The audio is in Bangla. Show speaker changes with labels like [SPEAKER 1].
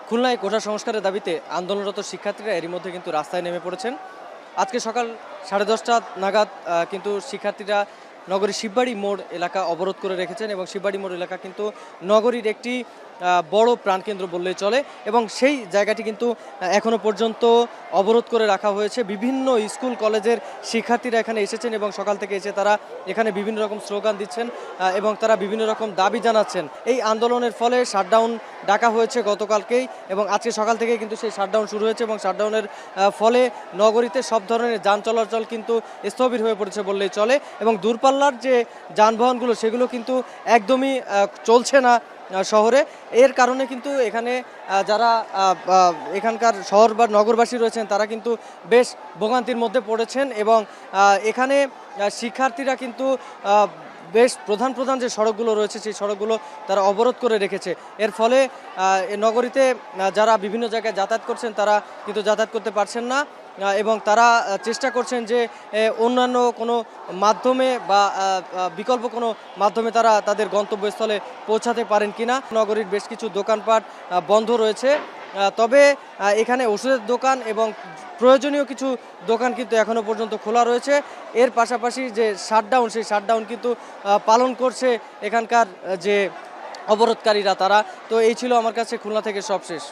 [SPEAKER 1] খুলনায় কোটা সংস্কারের দাবিতে আন্দোলনরত শিক্ষার্থীরা এরই মধ্যে কিন্তু রাস্তায় নেমে পড়েছেন। আজকে সকাল 10:30 নাগাদ কিন্তু শিক্ষার্থীরা নগরীর শিববাড়ি মোড় এলাকা অবরোধ করে রেখেছেন এবং শিববাড়ি মোড় এলাকা কিন্তু নগরীর একটি বড় প্রাণকেন্দ্র বললেই চলে এবং সেই জায়গাটি কিন্তু এখনো পর্যন্ত অবরোধ করে রাখা হয়েছে। বিভিন্ন স্কুল কলেজের শিক্ষার্থীরা এখানে এসেছেন এবং সকাল থেকে এসে তারা এখানে বিভিন্ন রকম স্লোগান দিচ্ছেন এবং তারা বিভিন্ন রকম দাবি জানাচ্ছেন। এই আন্দোলনের ফলে শাটডাউন ডাকা হয়েছে গতকালকেই এবং আজকে সকাল থেকে কিন্তু সেই শাটডাউন শুরু হয়েছে এবং শাটডাউনের ফলে নগরীতে সব ধরনের যান চলাচল কিন্তু স্থবির হয়ে পড়েছে বললেই চলে এবং দূরপাল্লার যে যানবাহনগুলো সেগুলো কিন্তু একদমই চলছে না শহরে। এর কারণে কিন্তু এখানে যারা এখানকার শহর বা নগরবাসী রয়েছেন তারা কিন্তু বেশ ভোগান্তির মধ্যে পড়েছেন এবং এখানে শিক্ষার্থীরা কিন্তু বেশ প্রধান প্রধান যে সড়কগুলো রয়েছে সেই সড়কগুলো তারা অবরোধ করে রেখেছে। এর ফলে নগরীতে যারা বিভিন্ন জায়গায় যাতায়াত করছেন তারা কিন্তু যাতায়াত করতে পারছেন না এবং তারা চেষ্টা করছেন যে অন্যান্য কোনো মাধ্যমে বা বিকল্প কোনো মাধ্যমে তারা তাদের গন্তব্যস্থলে পৌঁছাতে পারেন কিনা। নগরীর বেশ কিছু দোকানপাট বন্ধ রয়েছে, তবে এখানে ওষুধের দোকান এবং প্রয়োজনীয় কিছু দোকান কিন্তু এখনও পর্যন্ত খোলা রয়েছে। এর পাশাপাশি যে শাটডাউন সেই শাটডাউন কিন্তু পালন করছে এখানকার যে অবরোধকারীরা তারা। তো এই ছিল আমার কাছে খুলনা থেকে সবশেষ।